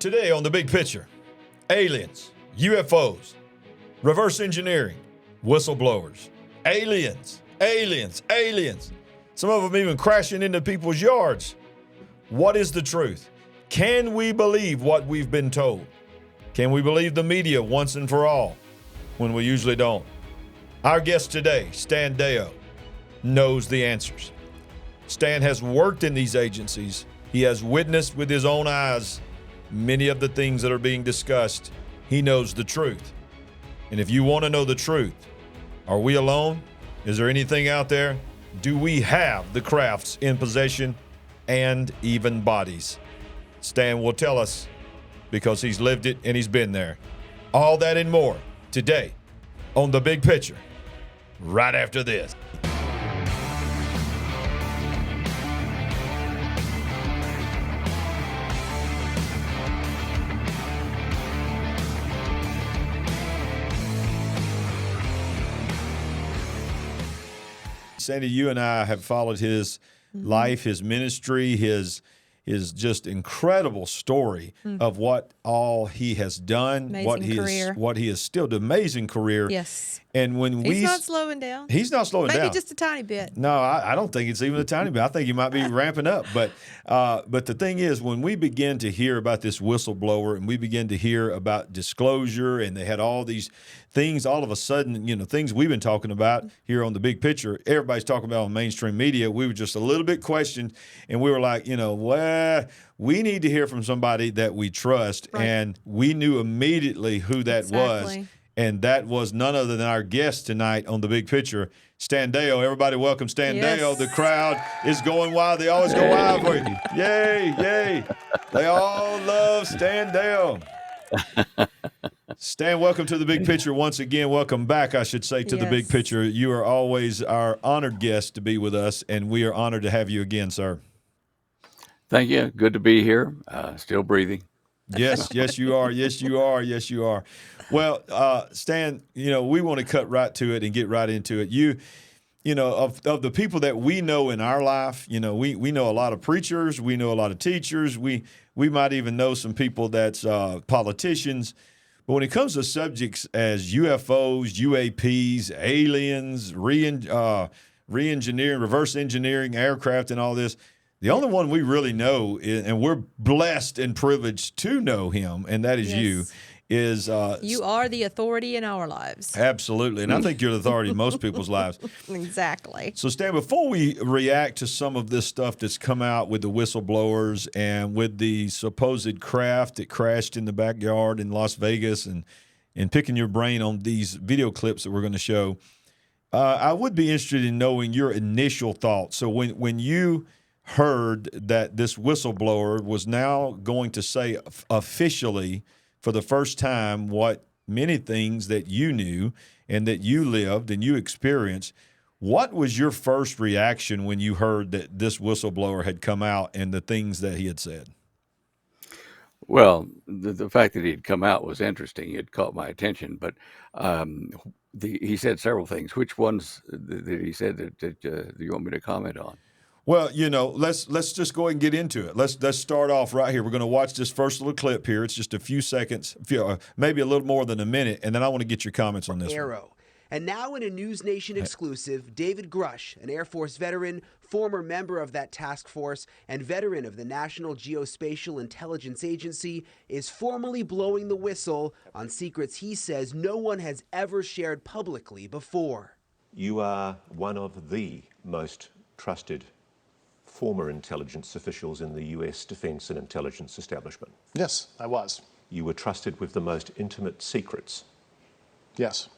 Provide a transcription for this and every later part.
Today on The Big Picture, aliens, UFOs, reverse engineering, whistleblowers, aliens. Some of them even crashing into people's yards. What is the truth? Can we believe what we've been told? Can we believe the media once and for all when we usually don't? Our guest today, Stan Deyo, knows the answers. Stan has worked in these agencies. He has witnessed with his own eyes many of the things that are being discussed. He knows the truth. And if you want to know the truth, are we alone? Is there anything out there? Do we have the crafts in possession and even bodies? Stan will tell us because he's lived it and he's been there. All that and more today on The Big Picture, right after this. Sandy, you and I have followed his life, his ministry, his just incredible story of what all he has done, what he has still done. Amazing career. Yes. And when he's not slowing down. He's not slowing down. Maybe just a tiny bit. No, I don't think it's even a tiny bit. I think he might be ramping up. But the thing is, when we begin to hear about this whistleblower and we begin to hear about disclosure, and they had all these things, all of a sudden, things we've been talking about here on The Big Picture, everybody's talking about on mainstream media. We were just a little bit questioned, and we were like, well, we need to hear from somebody that we trust. Right. And we knew immediately who that was. And that was none other than our guest tonight on The Big Picture, Stan Deyo. Everybody welcome Stan Deyo. The crowd is going wild. They always go wild for you. Yay, yay. They all love Stan Deyo. Stan, welcome to The Big Picture once again. Welcome back, I should say, to The Big Picture. You are always our honored guest to be with us, and we are honored to have you again, sir. Thank you. Good to be here. Still breathing. Yes, you are. Yes, you are. Well, Stan, we want to cut right to it and get right into it. Of the people that we know in our life, we know a lot of preachers, we know a lot of teachers, we might even know some people that's politicians. But when it comes to subjects as UFOs, UAPs, aliens, re-engineering, reverse engineering, aircraft, and all this, the only one we really know, and we're blessed and privileged to know him, and that is you, is... you are the authority in our lives. Absolutely, and I think you're the authority in most people's lives. Exactly. So, Stan, before we react to some of this stuff that's come out with the whistleblowers and with the supposed craft that crashed in the backyard in Las Vegas and picking your brain on these video clips that we're going to show, I would be interested in knowing your initial thoughts. So when you heard that this whistleblower was now going to say officially for the first time what many things that you knew and that you lived and you experienced, what was your first reaction when you heard that this whistleblower had come out and the things that he had said? Well, the fact that he had come out was interesting. It caught my attention, but he said several things. Which ones that he said that you want me to comment on? Well, let's just go ahead and get into it. Let's start off right here. We're going to watch this first little clip here. It's just a few seconds, maybe a little more than a minute, and then I want to get your comments on this. Arrow. And now in a News Nation exclusive, David Grush, an Air Force veteran, former member of that task force, and veteran of the National Geospatial Intelligence Agency, is formally blowing the whistle on secrets he says no one has ever shared publicly before. You are one of the most trusted former intelligence officials in the U.S. defense and intelligence establishment. Yes, I was. You were trusted with the most intimate secrets. Yes.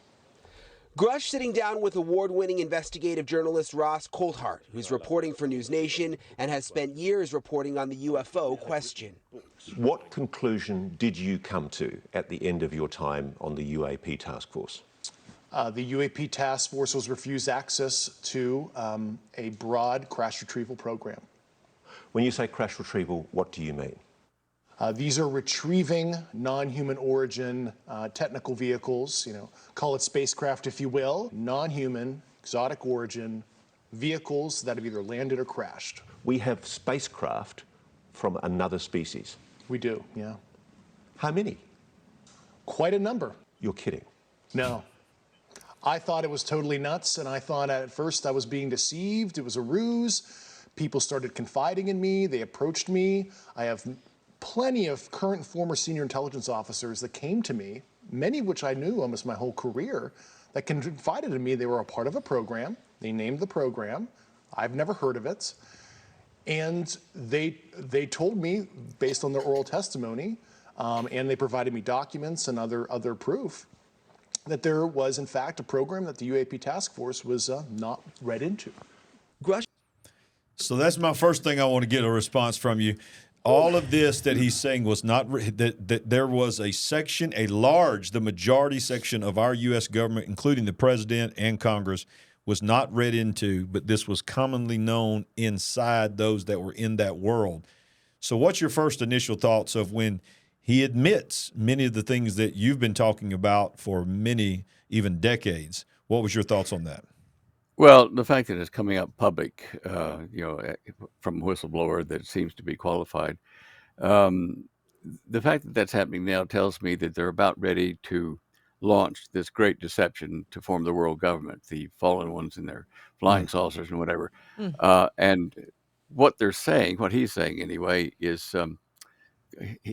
Grush sitting down with award-winning investigative journalist Ross Coulthart, who's reporting for News Nation and has spent years reporting on the UFO question. What conclusion did you come to at the end of your time on the UAP task force? The UAP task force was refused access to a broad crash retrieval program. When you say crash retrieval, what do you mean? These are retrieving non-human origin technical vehicles, call it spacecraft if you will, non-human, exotic origin vehicles that have either landed or crashed. We have spacecraft from another species. We do, yeah. How many? Quite a number. You're kidding. No. I thought it was totally nuts, and I thought at first I was being deceived. It was a ruse. People started confiding in me. They approached me. I have plenty of current and former senior intelligence officers that came to me, many of which I knew almost my whole career, that confided in me they were a part of a program. They named the program. I've never heard of it. And they told me, based on their oral testimony, and they provided me documents and other proof, that there was, in fact, a program that the UAP task force was not read into. Grush So that's my first thing I want to get a response from you. All of this that he's saying was not that there was a section, the majority section of our U.S. government, including the president and Congress, was not read into, but this was commonly known inside those that were in that world. So what's your first initial thoughts of when he admits many of the things that you've been talking about for many, even decades? What was your thoughts on that? Well, the fact that it's coming up public, from a whistleblower that seems to be qualified, the fact that that's happening now tells me that they're about ready to launch this great deception to form the world government, the fallen ones in their flying saucers and whatever. And what they're saying, what he's saying anyway, is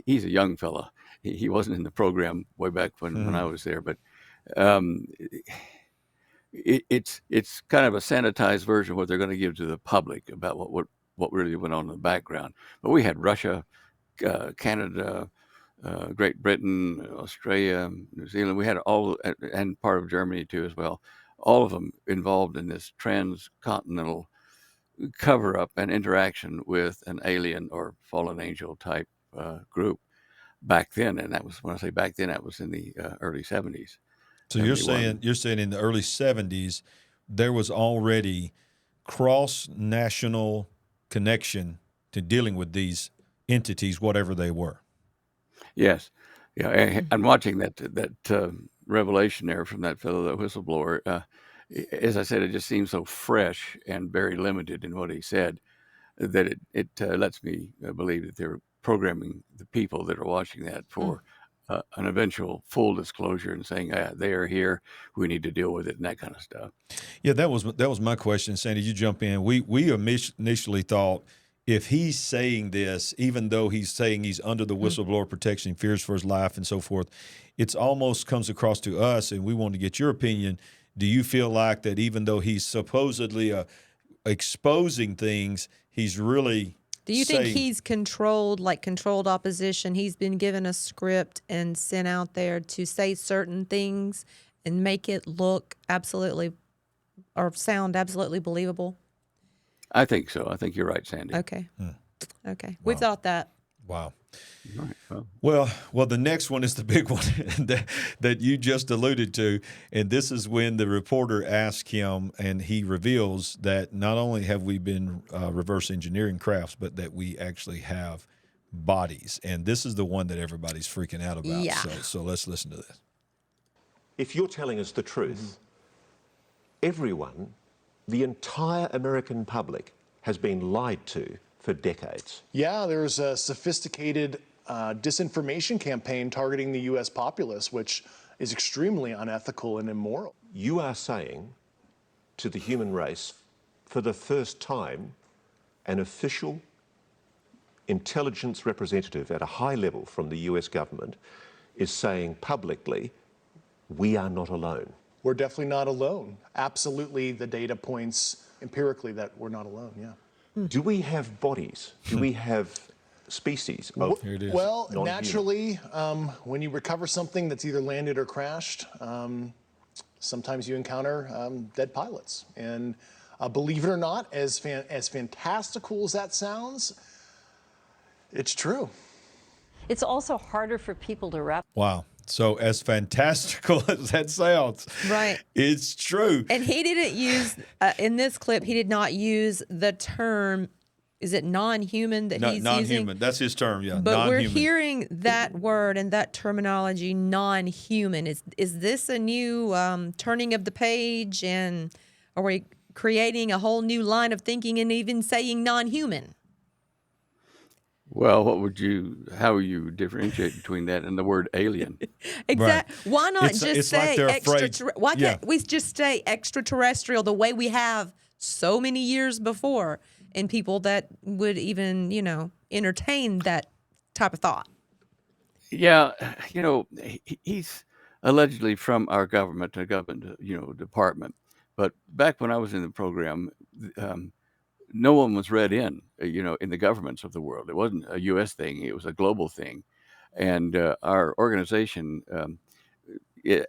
he's a young fella. He wasn't in the program way back when I was there, but it's kind of a sanitized version of what they're going to give to the public about what really went on in the background. But we had Russia, Canada, Great Britain, Australia, New Zealand. We had all, and part of Germany too as well, all of them involved in this transcontinental cover-up and interaction with an alien or fallen angel type group back then. And that was, when I say back then, that was in the early 70s. So you're saying in the early 70s, there was already cross-national connection to dealing with these entities, whatever they were. Yes. Yeah. I'm watching that revelation there from that fellow, that whistleblower. As I said, it just seems so fresh and very limited in what he said that it lets me believe that they're programming the people that are watching that for an eventual full disclosure and saying, they are here, we need to deal with it, and that kind of stuff. Yeah, that was my question, Sandy. You jump in. We initially thought, if he's saying this, even though he's saying he's under the whistleblower protection, fears for his life and so forth, it's almost comes across to us, and we want to get your opinion. Do you feel like that even though he's supposedly exposing things, he's really Do you think he's controlled opposition? He's been given a script and sent out there to say certain things and make it look absolutely or sound absolutely believable? Hmm. I think so. I think you're right, Sandy. Okay. Okay. We've thought that. Wow. Right. Well, the next one is the big one that you just alluded to, and this is when the reporter asked him, and he reveals that not only have we been reverse engineering crafts, but that we actually have bodies, and this is the one that everybody's freaking out about. Yeah. So let's listen to this. If you're telling us the truth, everyone, the entire American public, has been lied to for decades. Yeah, there's a sophisticated disinformation campaign targeting the U.S. populace, which is extremely unethical and immoral. You are saying to the human race, for the first time, an official intelligence representative at a high level from the US government is saying publicly, we are not alone. We're definitely not alone. Absolutely, the data points empirically that we're not alone, yeah. Do we have bodies? Do we have species of Here it is. Well, non-human? naturally, when you recover something that's either landed or crashed, sometimes you encounter dead pilots. And believe it or not, as fantastical as that sounds, it's true. It's also harder for people to wrap. Wow. So as fantastical as that sounds, Right. it's true. And he didn't use, in this clip, he did not use the term, is it non-human that he's Non-human. using? That's his term, yeah. But we're non-human. hearing that word and that terminology, non-human. Is this a new turning of the page, and are we creating a whole new line of thinking and even saying non-human? Well, how would you differentiate between that and the word alien? Exactly. Why not It's just like say they're afraid. Why Yeah. can't we just say extraterrestrial the way we have so many years before, and people that would even entertain that type of thought? Yeah, he's allegedly from our government, a government, department. But back when I was in the program, um, no one was read in, in the governments of the world. It wasn't a U.S. thing; it was a global thing. And our organization,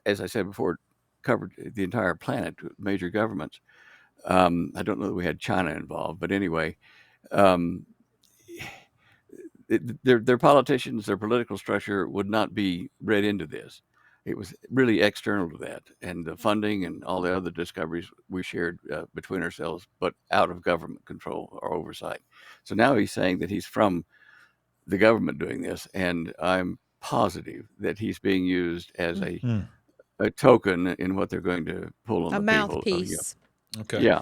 as I said before, covered the entire planet, major governments. I don't know that we had China involved, but anyway, um, their politicians, their political structure would not be read into this. It was really external to that, and the funding and all the other discoveries we shared between ourselves, but out of government control or oversight. So now he's saying that he's from the government doing this, and I'm positive that he's being used as a token in what they're going to pull on A the people. mouthpiece. Okay. Yeah.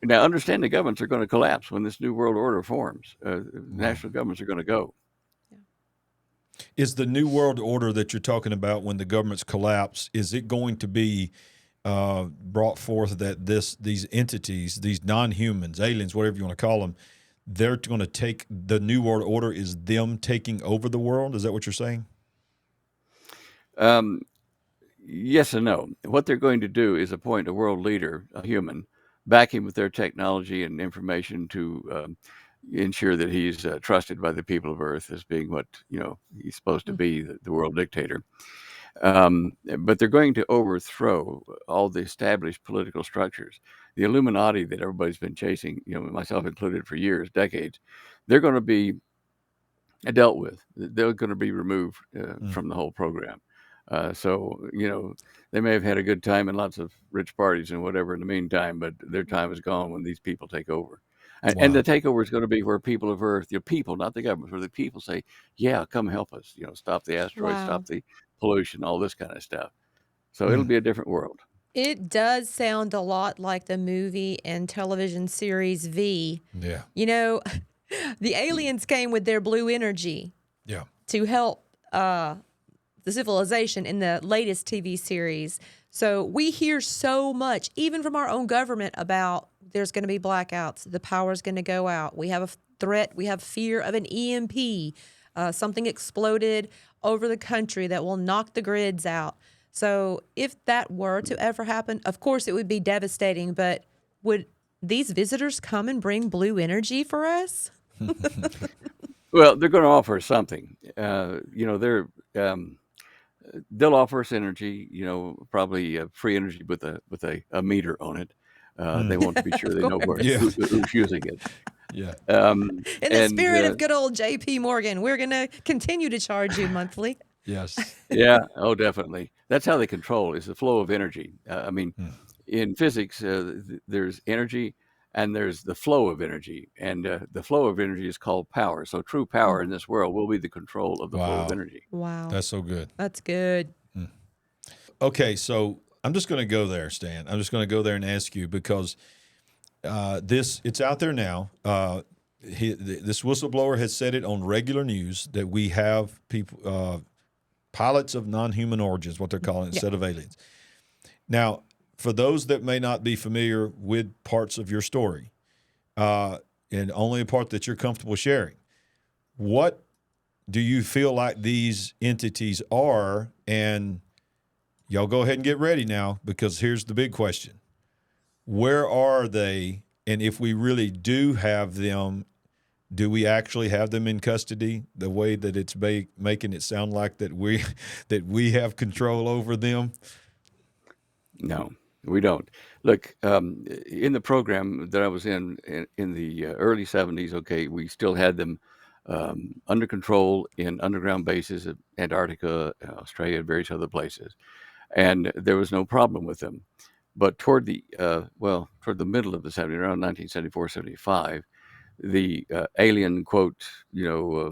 Now, understand the governments are going to collapse when this new world order forms. National governments are going to go. Is the new world order that you're talking about when the governments collapse, is it going to be brought forth that these entities, these non-humans, aliens, whatever you want to call them, they're going to take the new world order is them taking over the world? Is that what you're saying? Yes and no. What they're going to do is appoint a world leader, a human, back him with their technology and information to ensure that he's trusted by the people of Earth as being what he's supposed to be, the world dictator. But they're going to overthrow all the established political structures. The Illuminati that everybody's been chasing, myself included, for years, decades, they're going to be dealt with. They're going to be removed from the whole program. So, they may have had a good time and lots of rich parties and whatever in the meantime, but their time is gone when these people take over. And the takeover is going to be where people of Earth, people, not the government, where the people say, yeah, come help us, stop the asteroids, Wow. stop the pollution, all this kind of stuff. So it'll be a different world. It does sound a lot like the movie and television series V. Yeah. The aliens came with their blue energy Yeah. to help the civilization in the latest TV series. So we hear so much, even from our own government, about there's going to be blackouts, the power's going to go out. We have a threat, we have fear of an EMP, something exploded over the country that will knock the grids out. So if that were to ever happen, of course it would be devastating, but would these visitors come and bring blue energy for us? Well, they're going to offer something. They'll offer us energy. Probably free energy with a meter on it. They want to be sure they know who's using it. Yeah. In the spirit of good old J.P. Morgan, we're going to continue to charge you monthly. Yes. Yeah. Oh, definitely. That's how they control is the flow of energy. In physics, there's energy and there's the flow of energy, and the flow of energy is called power. So true power in this world will be the control of the flow of energy. Wow. That's so good. That's good. Okay, so I'm just going to go there, Stan. I'm just going to go there and ask you because it's out there now. This whistleblower has said it on regular news that we have people, pilots of non-human origins, what they're calling it, instead of aliens. Now, for those that may not be familiar with parts of your story, and only a part that you're comfortable sharing, what do you feel like these entities are? And y'all go ahead and get ready now, because here's the big question. Where are they? And if we really do have them, do we actually have them in custody the way that it's making it sound like that we have control over them? No, we don't. Look, in the program that I was in the early 70s, okay, we still had them under control in underground bases at Antarctica, Australia, and various other places. And there was no problem with them. But toward the middle of the 70s, around 1974, 75, the alien, quote,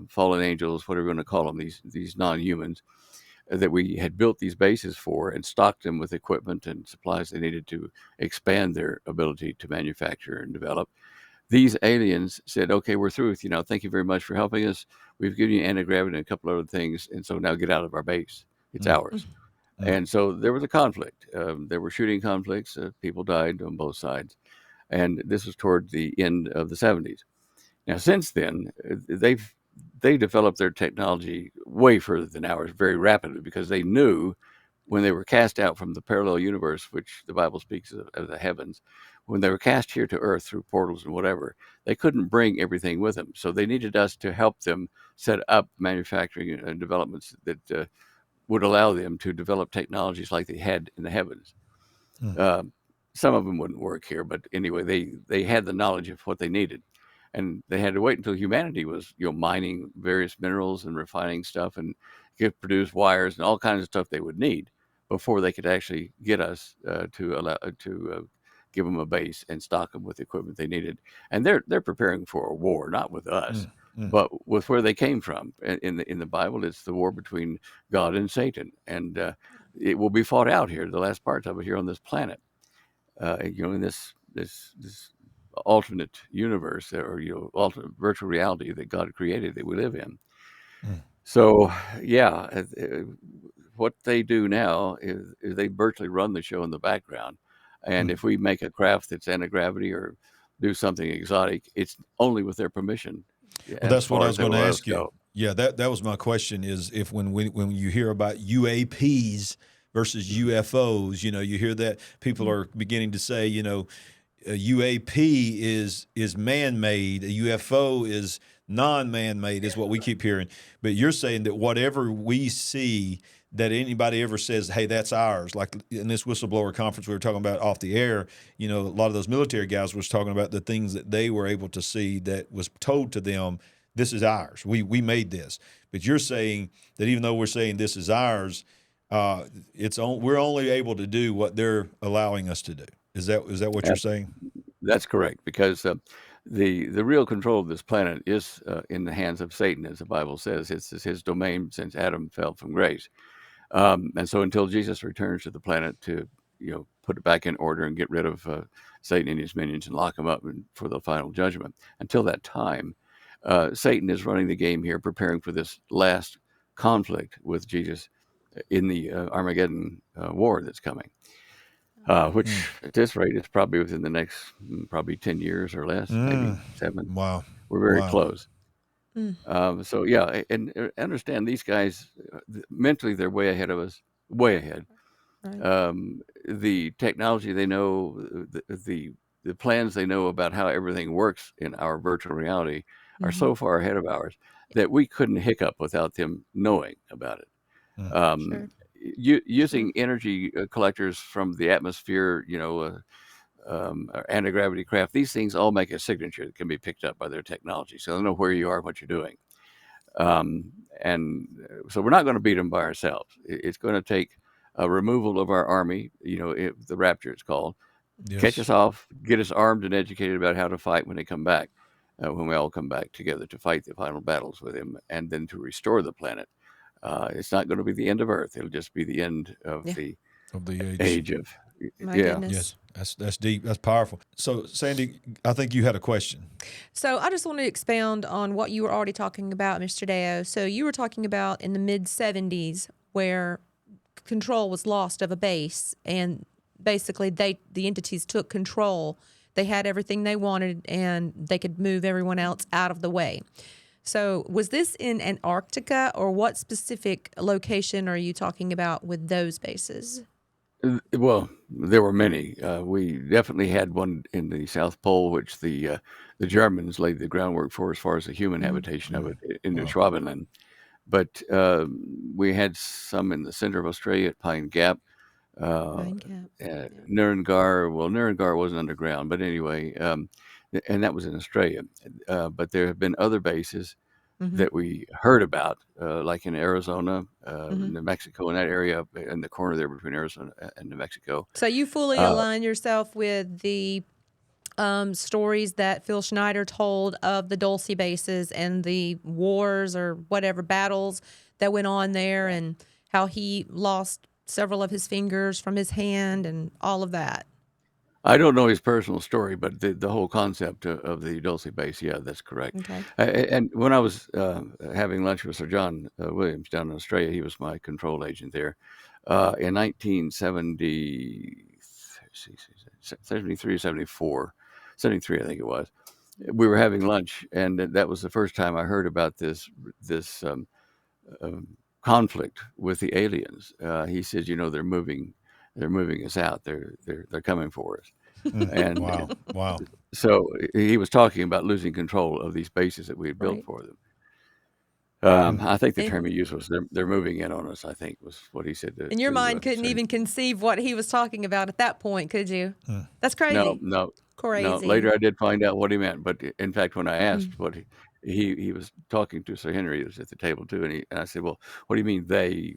fallen angels, whatever you want to call them, these non-humans, that we had built these bases for and stocked them with equipment and supplies they needed to expand their ability to manufacture and develop. these aliens said, okay, we're through with you now. Thank you very much for helping us. We've given you anti-gravity and a couple other things. And so now get out of our base. It's ours. And so there was a conflict. There were shooting conflicts. People died on both sides. And this was toward the end of the 70s. Now, since then, they developed their technology way further than ours very rapidly, because they knew when they were cast out from the parallel universe, which the Bible speaks of the heavens, when they were cast here to earth through portals and whatever, they couldn't bring everything with them. So they needed us to help them set up manufacturing and developments that would allow them to develop technologies like they had in the heavens. Some of them wouldn't work here, but anyway, they had the knowledge of what they needed. And they had to wait until humanity was, mining various minerals and refining stuff and could produce wires and all kinds of stuff they would need before they could actually get us to give them a base and stock them with the equipment they needed. And they're preparing for a war, not with us, but with where they came from. In the Bible, it's the war between God and Satan, and it will be fought out here. The last part of it here on this planet, in this alternate universe, or alternate virtual reality that God created that we live in. So what they do now is they virtually run the show in the background, and if we make a craft that's anti-gravity or do something exotic, it's only with their permission. Well, that's what I was going to ask you. Yeah, that was my question, is if when you hear about UAPs versus UFOs, you hear that people are beginning to say, a UAP is man-made, a UFO is non-man-made, is what we keep hearing. But you're saying that whatever we see that anybody ever says, hey, that's ours, like in this whistleblower conference we were talking about off the air, a lot of those military guys was talking about the things that they were able to see that was told to them, this is ours, we made this. But you're saying that even though we're saying this is ours, we're only able to do what they're allowing us to do. Is that what you're saying? That's correct, because the real control of this planet is in the hands of Satan, as the Bible says. It's his domain since Adam fell from grace. And so until Jesus returns to the planet to put it back in order and get rid of Satan and his minions and lock them up for the final judgment, until that time, Satan is running the game here, preparing for this last conflict with Jesus in the Armageddon war that's coming. Which at this rate is probably within the next 10 years or less, maybe 7. Wow. We're very close. So and understand these guys, mentally they're way ahead of us, way ahead. Right. The technology they know, the plans they know about how everything works in our virtual reality are so far ahead of ours that we couldn't hiccup without them knowing about it. Sure. Using energy collectors from the atmosphere, anti-gravity craft, these things all make a signature that can be picked up by their technology. So they know where you are, what you're doing. And so we're not going to beat them by ourselves. It's going to take a removal of our army, the rapture it's called, catch us off, get us armed and educated about how to fight when they come back, when we all come back together to fight the final battles with him, and then to restore the planet. It's not going to be the end of Earth. It'll just be the end of the age of. My goodness. Yes, that's deep. That's powerful. So, Sandy, I think you had a question. So I just want to expound on what you were already talking about, Mr. Deyo. So you were talking about in the mid-'70s where control was lost of a base, and basically the entities took control. They had everything they wanted, and they could move everyone else out of the way. So was this in Antarctica, or what specific location are you talking about with those bases? Well, there were many. We definitely had one in the South Pole, which the Germans laid the groundwork for as far as the human habitation of it in New Schwabenland. But we had some in the center of Australia at Pine Gap. Nuremberg. Well, Nuremberg wasn't underground, but anyway, and that was in Australia. But there have been other bases that we heard about, like in Arizona, New Mexico, in that area, in the corner there between Arizona and New Mexico. So you fully align yourself with the stories that Phil Schneider told of the Dulce bases and the wars or whatever battles that went on there, and how he lost several of his fingers from his hand and all of that. I don't know his personal story, but the whole concept of the Dulce base, yeah, that's correct. Okay. And when I was having lunch with Sir John Williams down in Australia, he was my control agent there in 1970, 73, 74, 73, I think it was. We were having lunch, and that was the first time I heard about this conflict with the aliens. He said, they're moving us out. They're coming for us. And Wow. so he was talking about losing control of these bases that we had built Right. for them. I think the And- term he used was they're moving in on us, I think was what he said. And your mind couldn't say. even conceive what he was talking about at that point, could you? That's crazy. No. Crazy. Later I did find out what he meant, but in fact, when I asked what he was talking to Sir Henry, who was at the table too, and I said, well, what do you mean they,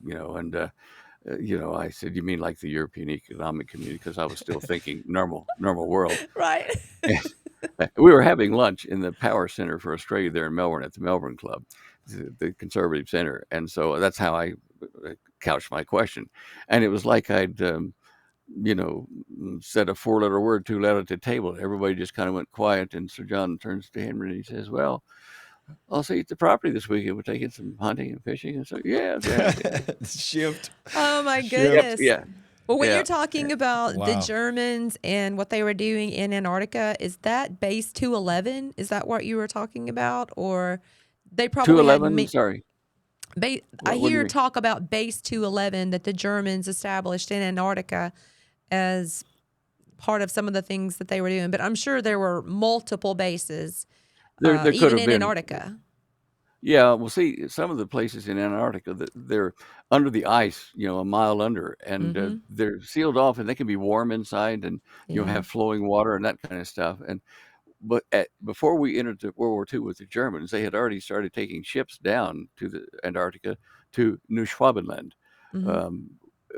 I said, you mean like the European Economic Community? Because I was still thinking normal world. Right. We were having lunch in the Power Center for Australia there in Melbourne at the Melbourne Club, the conservative center. And so that's how I couched my question. And it was like I'd, said a 4-letter word too loud at the table. Everybody just kind of went quiet. And Sir John turns to Henry and he says, well, I'll see you at the property this weekend. We're taking some hunting and fishing. And so, yeah. Shift. Oh my goodness. Yeah. Well, when Yeah. you're talking about the Wow. Germans and what they were doing in Antarctica, is that base 211? Is that what you were talking about? Or they probably had 211, sorry. I what do you hear mean? talk about base 211 that the Germans established in Antarctica as part of some of the things that they were doing. But I'm sure there were multiple bases, There could even have in been. Antarctica. Yeah, well, see, some of the places in Antarctica, they're under the ice, a mile under, and they're sealed off, and they can be warm inside, and Yeah. have flowing water and that kind of stuff. But before we entered World War II with the Germans, they had already started taking ships down to the Antarctica to New Schwabenland,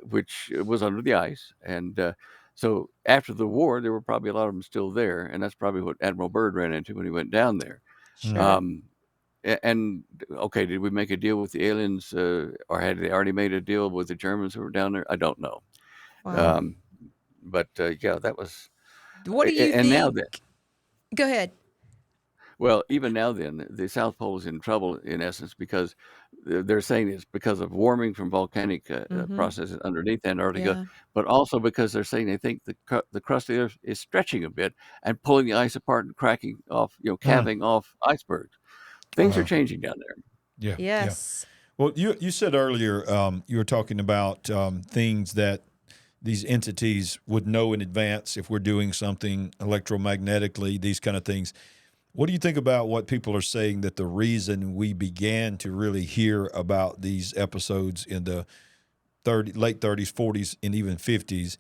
which was under the ice, and so after the war, there were probably a lot of them still there, and that's probably what Admiral Byrd ran into when he went down there. Sure. And okay, did we make a deal with the aliens, or had they already made a deal with the Germans who were down there? I don't know. Wow. But yeah, that was. What do you And think? now that, Go ahead. well, even now, then the South Pole is in trouble in essence because they're saying it's because of warming from volcanic processes underneath Antarctica, Yeah. but also because they're saying they think the crust of the earth is stretching a bit and pulling the ice apart and cracking off, calving off icebergs. Things are changing down there. Yeah. Yes. Well, you said earlier you were talking about things that these entities would know in advance if we're doing something electromagnetically, these kind of things. What do you think about what people are saying that the reason we began to really hear about these episodes in the late 30s, 40s, and even 50s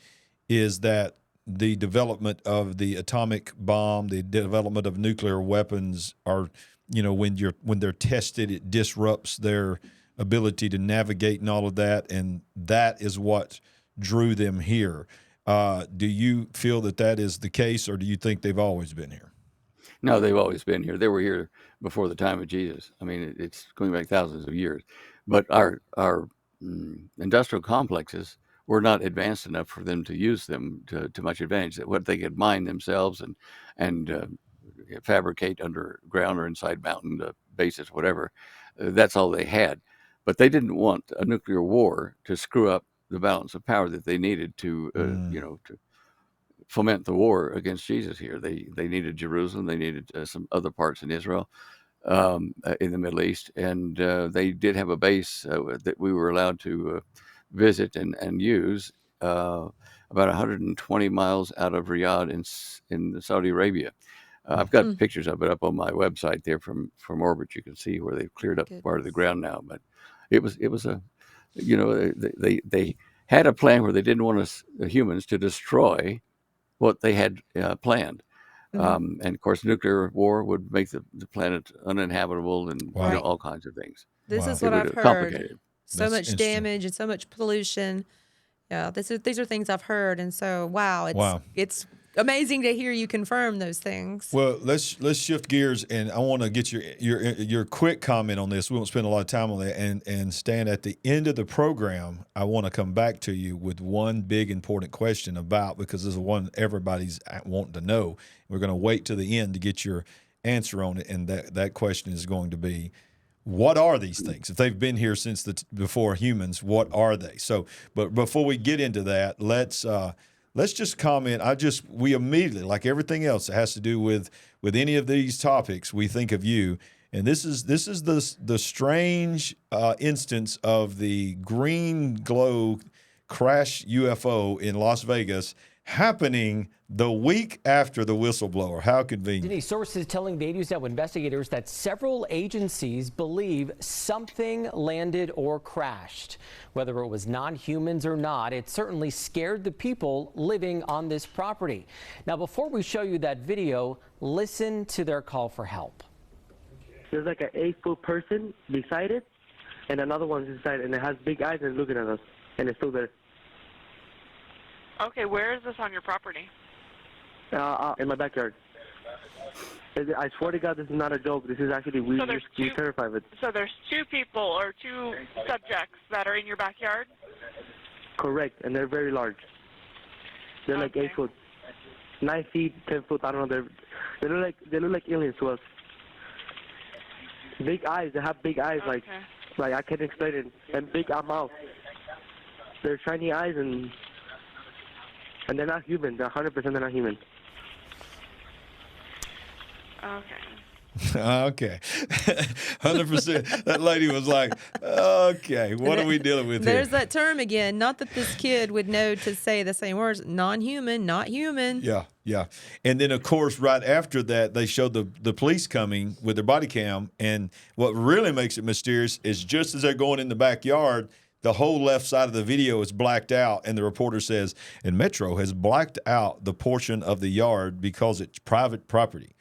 is that the development of the atomic bomb, the development of nuclear weapons are, when they're tested, it disrupts their ability to navigate and all of that, and that is what drew them here. Do you feel that is the case, or do you think they've always been here? No, they've always been here. They were here before the time of Jesus. I mean, it's going back thousands of years. But our industrial complexes were not advanced enough for them to use them to much advantage. What they could mine themselves and fabricate underground or inside mountain bases, whatever. That's all they had. But they didn't want a nuclear war to screw up the balance of power that they needed to, to foment the war against Jesus here. They needed Jerusalem. They needed some other parts in Israel, in the Middle East. And they did have a base that we were allowed to visit and use about 120 miles out of Riyadh in Saudi Arabia. I've got pictures of it up on my website there from orbit. You can see where they've cleared up part of the ground now. But it was a, they had a plan where they didn't want us humans to destroy what they had planned. And of course, nuclear war would make the planet uninhabitable and all kinds of things. This is It what would I've have heard. complicated. So That's much interesting. damage and so much pollution. Yeah, these are things I've heard, and so wow, it's amazing to hear you confirm those things. Well, let's shift gears, and I want to get your quick comment on this. We won't spend a lot of time on that. And Stan, at the end of the program, I want to come back to you with one big important question because this is one everybody's wanting to know. We're going to wait to the end to get your answer on it, and that question is going to be, what are these things? If they've been here since before humans, what are they? So, but before we get into that, let's just comment. We immediately, like everything else that has to do with any of these topics, we think of you. And this is the strange instance of the green glow crash UFO in Las Vegas happening the week after the whistleblower. How convenient. Sources telling the News Now investigators that several agencies believe something landed or crashed. Whether it was non-humans or not, it certainly scared the people living on this property. Now, before we show you that video, listen to their call for help. There's like an 8-foot person beside it, and another one's inside, and it has big eyes and looking at us, and it's still there. Okay, where is this on your property? In my backyard. I swear to God, this is not a joke. This is actually, we're terrified of it. So there's two people or two subjects that are in your backyard? Correct, and they're very large. They're like 8 foot. 9 feet, 10 foot, I don't know. They look like aliens to us. Big eyes, they have big eyes, like I can't explain it, and big mouth. They're shiny eyes, and they're not human. They're 100% they're not human. Okay. 100%. That lady was like, okay, what are we dealing with here? There's that term again. Not that this kid would know to say the same words. Non-human, not human. Yeah. And then, of course, right after that, they showed the police coming with their body cam. And what really makes it mysterious is just as they're going in the backyard, the whole left side of the video is blacked out, and the reporter says, and Metro has blacked out the portion of the yard because it's private property.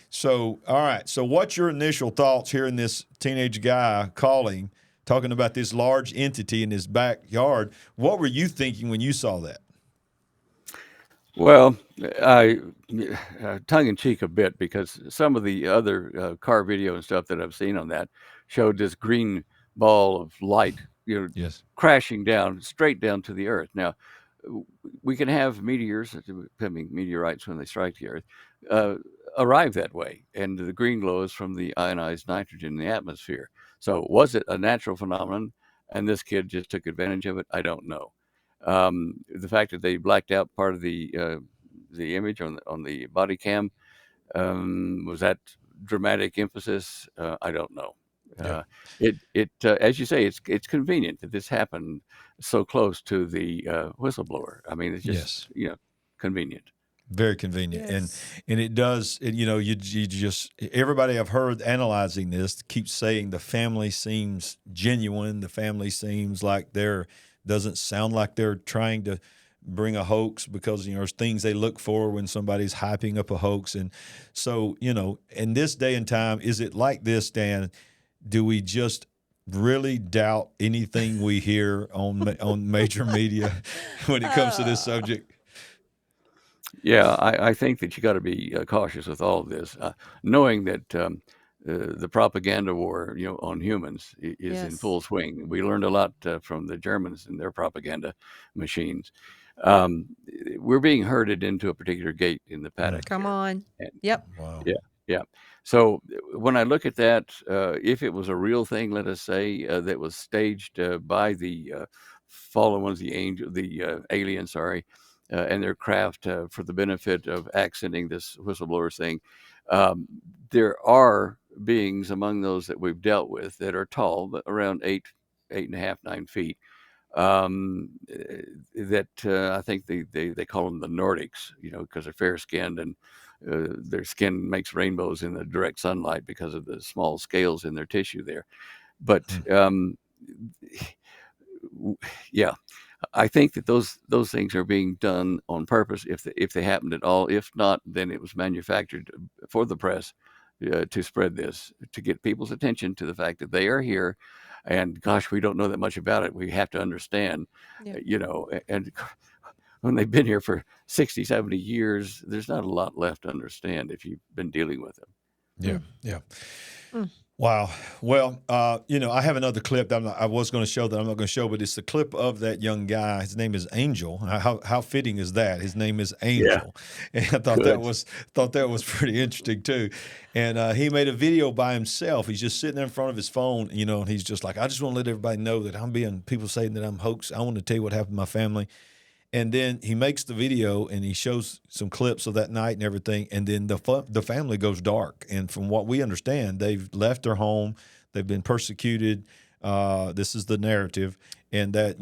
So, all right. So what's your initial thoughts hearing this teenage guy talking about this large entity in his backyard? What were you thinking when you saw that? Well, I tongue-in-cheek a bit, because some of the other car video and stuff that I've seen on that showed this green ball of light, yes, crashing down straight down to the earth. Now, we can have meteorites when they strike the earth arrive that way, and the green glow is from the ionized nitrogen in the atmosphere. So was it a natural phenomenon, and this kid just took advantage of it? I don't know. The fact that they blacked out part of the image on the body cam, was that dramatic emphasis? I don't know. It as you say, it's convenient that this happened so close to the whistleblower. I mean, it's just convenient. Very convenient. Yes. And it does, you just, everybody I've heard analyzing this keeps saying the family seems genuine. The family seems like doesn't sound like they're trying to bring a hoax, because, there's things they look for when somebody's hyping up a hoax. And so, in this day and time, is it like this, Dan? Do we just really doubt anything we hear on major media when it comes to this subject? Yeah, I think that you got to be cautious with all of this, knowing that the propaganda war, on humans is in full swing. We learned a lot from the Germans and their propaganda machines. We're being herded into a particular gate in the paddock. Come on. Yep. Wow. Yeah. So when I look at that, if it was a real thing, let us say, that was staged by the fallen ones, the aliens, and their craft for the benefit of accenting this whistleblower thing, there are beings among those that we've dealt with that are tall, but around 8.5, 9 feet. That I think they call them the Nordics, because they're fair skinned, and their skin makes rainbows in the direct sunlight because of the small scales in their tissue there. But yeah, I think that those things are being done on purpose, if they happened at all. If not, then it was manufactured for the press to spread this, to get people's attention to the fact that they are here. And gosh, we don't know that much about it. We have to understand, and when they've been here for 60, 70 years, there's not a lot left to understand if you've been dealing with them. Yeah, yeah. Wow. Well, I have another clip that I was going to show that I'm not going to show, but it's the clip of that young guy. His name is Angel. How fitting is that? His name is Angel. Yeah. And I thought that was pretty interesting too. And he made a video by himself. He's just sitting there in front of his phone, and he's just like, I just want to let everybody know that people saying that I'm hoax. I want to tell you what happened to my family. And then he makes the video and he shows some clips of that night and everything. And then the family goes dark. And from what we understand, they've left their home. They've been persecuted. This is the narrative. And that,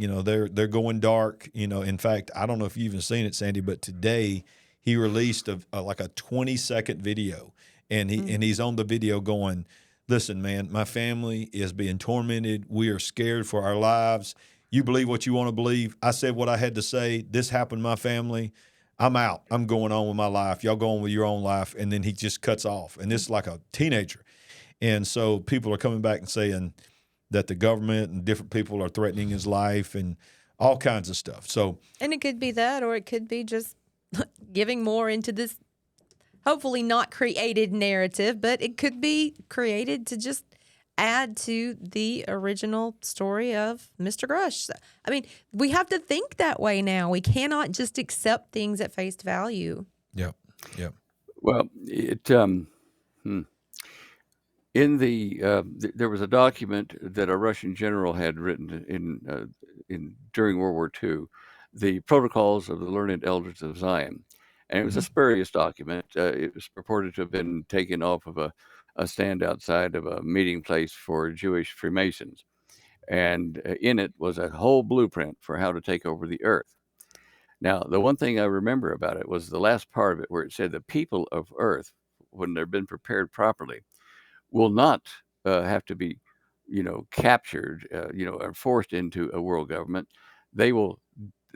they're going dark. In fact, I don't know if you've even seen it, Sandy, but today he released like a 20-second video. And he's on the video going, listen, man, my family is being tormented. We are scared for our lives. You believe what you want to believe. I said what I had to say. This happened to my family. I'm out. I'm going on with my life. Y'all go on with your own life. And then he just cuts off. And this is like a teenager. And so people are coming back and saying that the government and different people are threatening his life and all kinds of stuff. So, and it could be that, or it could be just giving more into this, hopefully not created narrative, but it could be created to just add to the original story of Mr. Grush. I mean, we have to think that way now. We cannot just accept things at face value. Yep. Well, there was a document that a Russian general had written during World War II, the Protocols of the Learned Elders of Zion, and it was a spurious document. It was purported to have been taken off of a stand outside of a meeting place for Jewish Freemasons. And in it was a whole blueprint for how to take over the earth. Now, the one thing I remember about it was the last part of it where it said the people of earth, when they've been prepared properly, will not have to be, captured, or forced into a world government. They will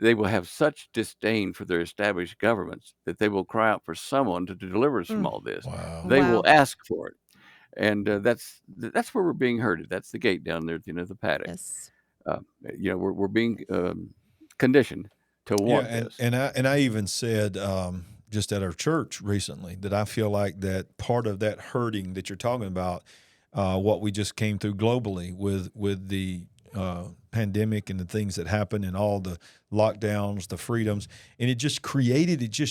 have such disdain for their established governments that they will cry out for someone to deliver us from all this. Wow. They will ask for it. And that's where we're being herded. That's the gate down there at the end of the paddock. Yes. We're being conditioned to want this. And I even said just at our church recently that I feel like that part of that herding that you're talking about, what we just came through globally with the pandemic and the things that happened and all the lockdowns, the freedoms, and it just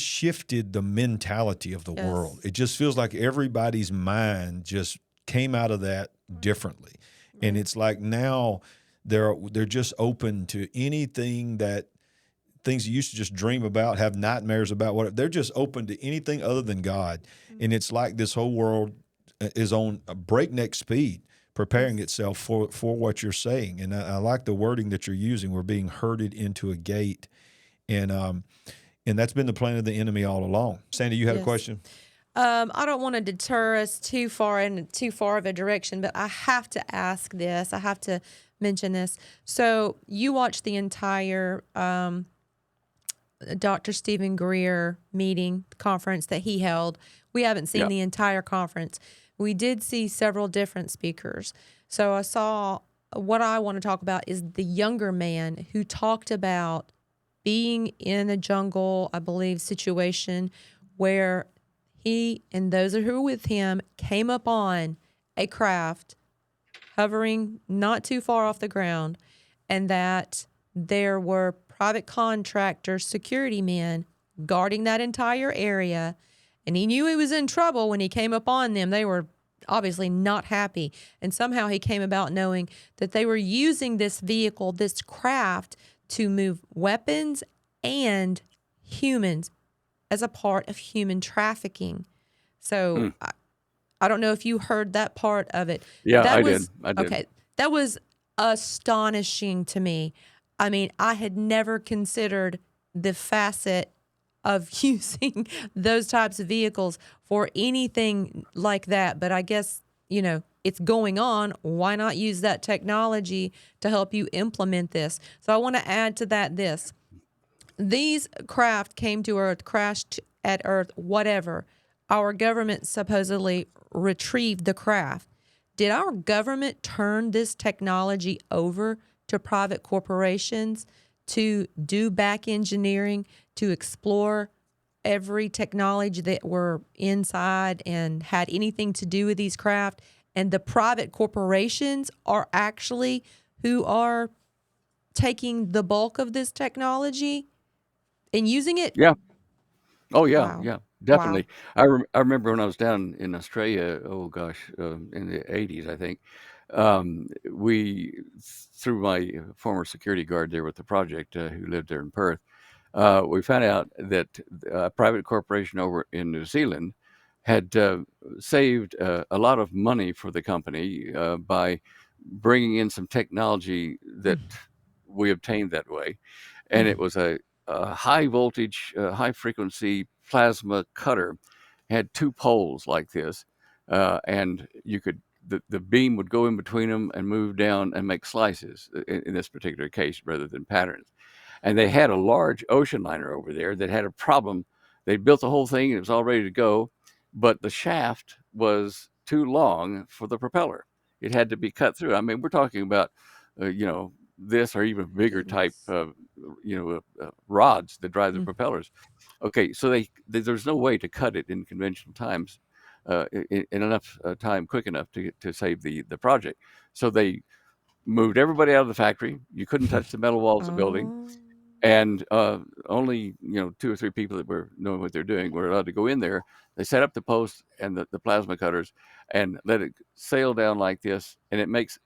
shifted the mentality of the world. It just feels like everybody's mind just came out of that differently. And it's like now they're just open to anything things you used to just dream about, have nightmares about, whatever. They're just open to anything other than God. And it's like this whole world is on a breakneck speed, preparing itself for what you're saying. And I like the wording that you're using. We're being herded into a gate. And that's been the plan of the enemy all along. Sandy, you had a question? I don't want to deter us too far in too far of a direction, but I have to ask this. I have to mention this. So you watched the entire Dr. Stephen Greer conference that he held. We haven't seen the entire conference. We did see several different speakers. So I saw what I want to talk about is the younger man who talked about being in a jungle, I believe, situation where he and those who were with him came upon a craft hovering not too far off the ground, and that there were private contractor security men guarding that entire area. And he knew he was in trouble when he came upon them. They were obviously not happy. And somehow he came about knowing that they were using this vehicle, this craft, to move weapons and humans as a part of human trafficking. So I don't know if you heard that part of it. Yeah, I did. Okay. That was astonishing to me. I mean, I had never considered the facet of using those types of vehicles for anything like that. But I guess, it's going on. Why not use that technology to help you implement this? So I want to add to that this. These craft came to Earth, crashed at Earth, whatever. Our government supposedly retrieved the craft. Did our government turn this technology over to private corporations to do back engineering, to explore every technology that were inside and had anything to do with these craft. And the private corporations are actually who are taking the bulk of this technology and using it. Yeah. Oh, yeah, Wow. yeah, Wow. definitely. I remember when I was down in Australia, oh gosh, in the 80s, I think, we, through my former security guard there with the project, who lived there in Perth, we found out that a private corporation over in New Zealand had saved a lot of money for the company by bringing in some technology that we obtained that way. And it was a high voltage, high frequency plasma cutter, had two poles like this, and you could the beam would go in between them and move down and make slices in this particular case rather than patterns. And they had a large ocean liner over there that had a problem. They built the whole thing, it was all ready to go, but the shaft was too long for the propeller. It had to be cut through. I mean, we're talking about, this or even bigger type, rods that drive the propellers. Okay, so there's no way to cut it in conventional times, in enough time, quick enough to save the project. So they moved everybody out of the factory. You couldn't touch the metal walls of the building, and only 2 or 3 people that were knowing what they're doing were allowed to go in there. They set up the posts and the plasma cutters and let it sail down like this, and it makes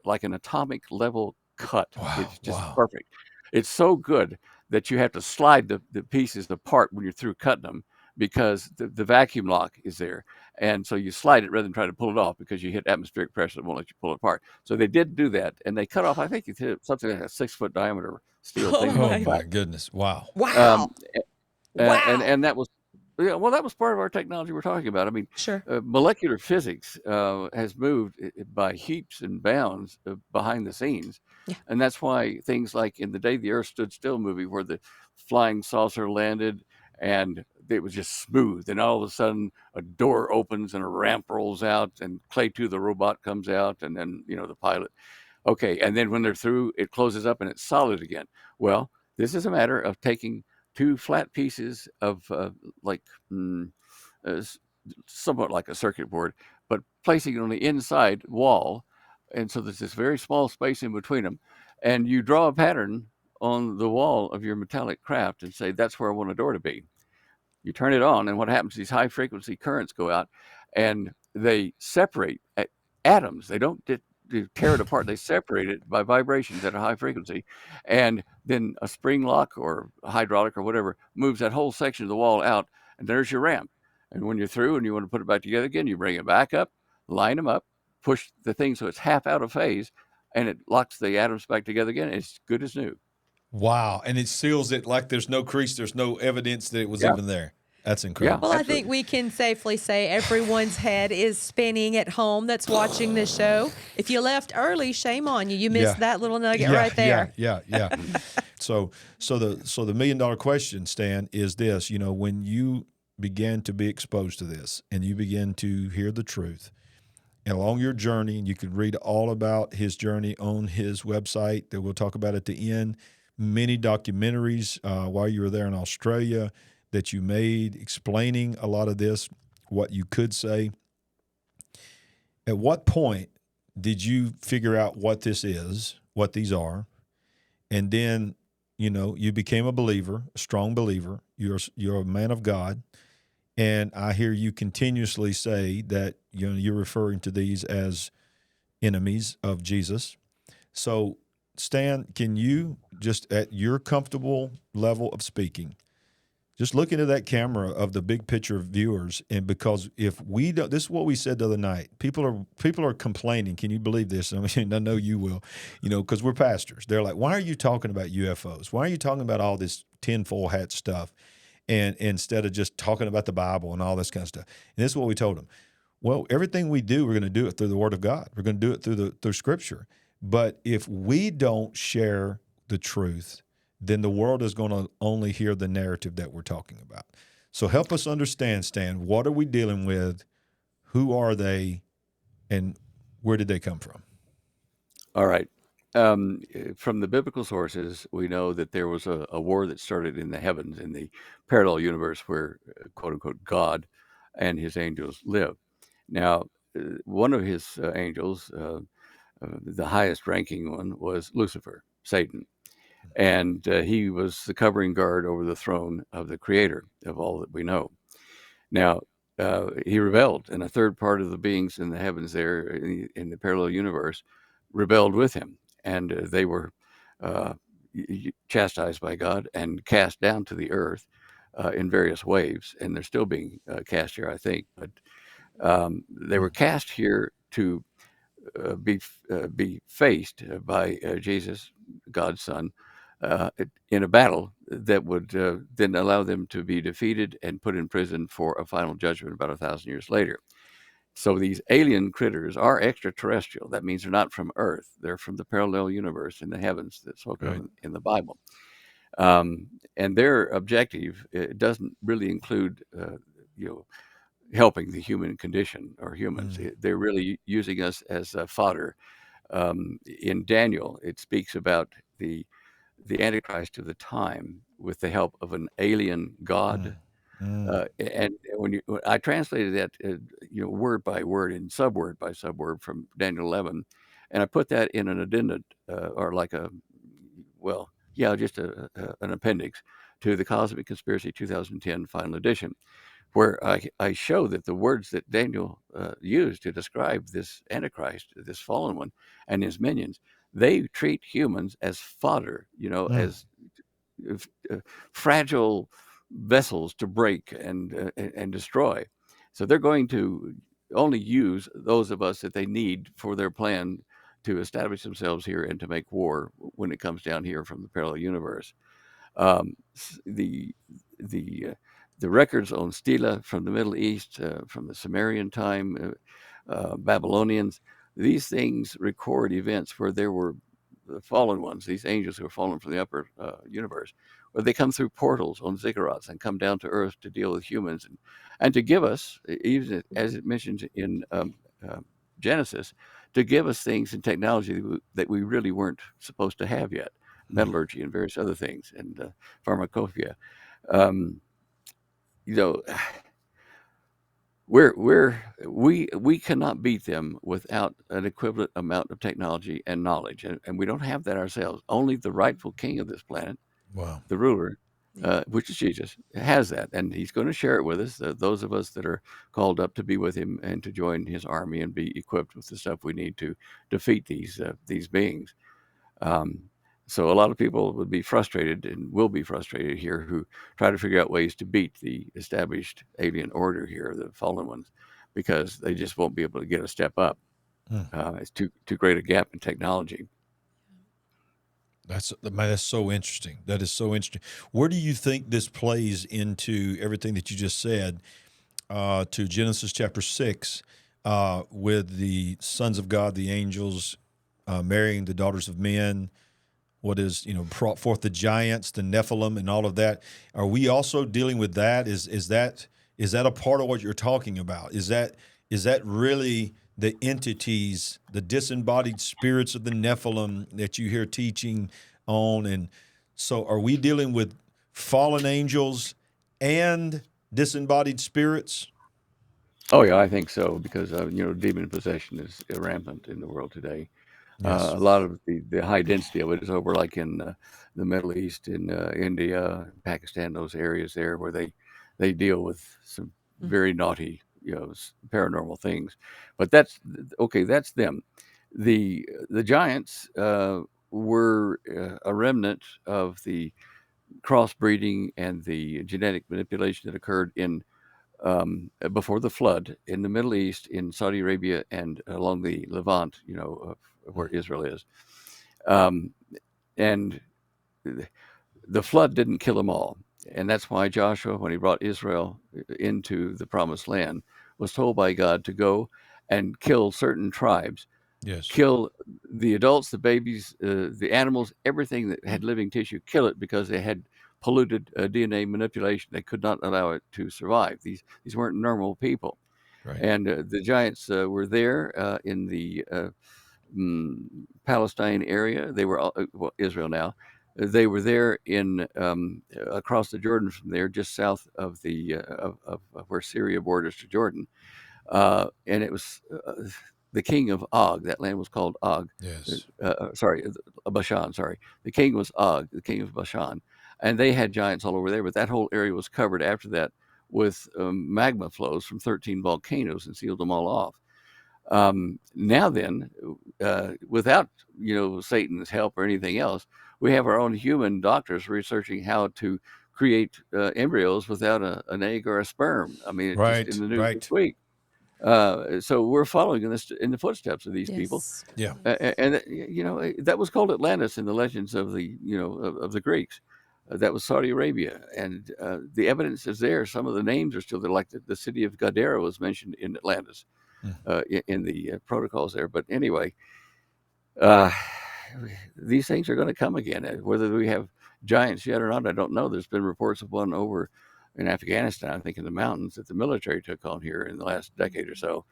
like an atomic level cut. It's just perfect. It's so good that you have to slide the pieces apart when you're through cutting them, because the vacuum lock is there. And so you slide it rather than try to pull it off, because you hit atmospheric pressure that won't let you pull it apart. So they did do that, and they cut off, I think it hit something like a 6-foot diameter steel thing. Oh my goodness. Wow. Wow. And that was, that was part of our technology we're talking about. I mean, Sure. molecular physics has moved by heaps and bounds behind the scenes. Yeah. And that's why things like in The Day the Earth Stood Still movie, where the flying saucer landed and it was just smooth, and all of a sudden a door opens and a ramp rolls out and Clay 2, the robot, comes out, and then, the pilot. Okay, and then when they're through, it closes up and it's solid again. Well, this is a matter of taking 2 flat pieces of somewhat like a circuit board, but placing it on the inside wall, and so there's this very small space in between them, and you draw a pattern on the wall of your metallic craft and say, that's where I want a door to be. You turn it on, and what happens, these high frequency currents go out and they separate atoms. They don't tear it apart. They separate it by vibrations at a high frequency, and then a spring lock or a hydraulic or whatever moves that whole section of the wall out, and there's your ramp. And when you're through and you want to put it back together again, you bring it back up, line them up, push the thing so it's half out of phase, and it locks the atoms back together again. It's good as new. Wow. And it seals it like there's no crease, there's no evidence that it was even there. That's incredible. Well, absolutely. I think we can safely say everyone's head is spinning at home that's watching this show. If you left early, shame on you. You missed that little nugget right there. Yeah. So the $1 million question, Stan, is this: when you began to be exposed to this and you begin to hear the truth, and along your journey, and you can read all about his journey on his website that we'll talk about at the end. Many documentaries while you were there in Australia that you made explaining a lot of this, what you could say. At what point did you figure out what this is, what these are, and then, you became a believer, a strong believer. You're a man of God, and I hear you continuously say that you're referring to these as enemies of Jesus. So, Stan, can you just at your comfortable level of speaking, just look into that camera of the big picture viewers, and because if we don't, this is what we said the other night. People are complaining. Can you believe this? I mean, I know you will, because we're pastors. They're like, why are you talking about UFOs? Why are you talking about all this tinfoil hat stuff, and instead of just talking about the Bible and all this kind of stuff? And this is what we told them. Well, everything we do, we're going to do it through the Word of God. We're going to do it through Scripture. But if we don't share the truth, then the world is going to only hear the narrative that we're talking about. So help us understand, Stan, what are we dealing with? Who are they? And where did they come from? All right. From the biblical sources, we know that there was a war that started in the heavens, in the parallel universe where, quote unquote, God and his angels live. Now, one of his angels, the highest ranking one, was Lucifer, Satan. And he was the covering guard over the throne of the creator of all that we know. Now, he rebelled, and a third part of the beings in the heavens there in the parallel universe rebelled with him. And they were chastised by God and cast down to the earth in various waves. And they're still being cast here, I think. But they were cast here to be faced by Jesus, God's Son, in a battle that would then allow them to be defeated and put in prison for a final judgment about 1,000 years later. So these alien critters are extraterrestrial. That means they're not from Earth. They're from the parallel universe in the heavens that's spoken of in the Bible. And their objective, it doesn't really include, helping the human condition or humans. They're really using us as fodder. In Daniel, it speaks about the Antichrist of the time with the help of an alien god. And when I translated that, word by word and subword by subword from Daniel 11, and I put that in an addendum or like just an appendix to the Cosmic Conspiracy 2010 final edition, where I show that the words that Daniel used to describe this Antichrist, this fallen one, and his minions, they treat humans as fodder, as fragile vessels to break and destroy. So they're going to only use those of us that they need for their plan to establish themselves here and to make war when it comes down here from the parallel universe. The records on stela from the Middle East, from the Sumerian time, Babylonians, these things record events where there were the fallen ones, these angels who are fallen from the upper universe, where they come through portals on ziggurats and come down to earth to deal with humans and to give us, even as it mentions in Genesis, to give us things and technology that we really weren't supposed to have yet, metallurgy and various other things, and pharmacopoeia. We cannot beat them without an equivalent amount of technology and knowledge, and we don't have that ourselves. Only the rightful king of this planet, the ruler, which is Jesus, has that, and he's going to share it with us. Those of us that are called up to be with him and to join his army and be equipped with the stuff we need to defeat these beings. So a lot of people would be frustrated and will be frustrated here who try to figure out ways to beat the established alien order here, the fallen ones, because they just won't be able to get a step up. It's too great a gap in technology. That's so interesting. That is so interesting. Where do you think this plays into everything that you just said to Genesis chapter 6 with the sons of God, the angels marrying the daughters of men? What is, brought forth the giants, the Nephilim, and all of that? Are we also dealing with that? Is that a part of what you're talking about? Is that really the entities, the disembodied spirits of the Nephilim that you hear teaching on? And so are we dealing with fallen angels and disembodied spirits? Oh, yeah, I think so, because, demon possession is rampant in the world today. Yes. A lot of the high density of it is over like in the Middle East, in India, Pakistan, those areas there where they deal with some very naughty, paranormal things. But that's them. The giants were a remnant of the crossbreeding and the genetic manipulation that occurred in before the flood in the Middle East, in Saudi Arabia, and along the Levant, where Israel is. And the flood didn't kill them all. And that's why Joshua, when he brought Israel into the promised land, was told by God to go and kill certain tribes. Yes. Kill the adults, the babies, the animals, everything that had living tissue, kill it, because they had polluted DNA manipulation. They could not allow it to survive. These weren't normal people. Right. And the giants were there in the Palestine area. They were Israel now. They were there in across the Jordan from there, just south of the of where Syria borders to Jordan, and it was the king of Og. That land was called Og. Yes. Sorry, Bashan. Sorry, the king was Og, the king of Bashan, and they had giants all over there. But that whole area was covered after that with magma flows from 13 volcanoes and sealed them all off. Now then, without Satan's help or anything else, we have our own human doctors researching how to create embryos without an egg or a sperm. I mean, it's just in the news this week. So we're following in the footsteps of these people. Yeah. And that was called Atlantis in the legends of the of the Greeks. That was Saudi Arabia, and the evidence is there. Some of the names are still there, like the city of Gadara was mentioned in Atlantis. In the protocols there. But anyway, these things are going to come again. Whether we have giants yet or not, I don't know. There's been reports of one over in Afghanistan, I think in the mountains, that the military took on here in the last decade or so.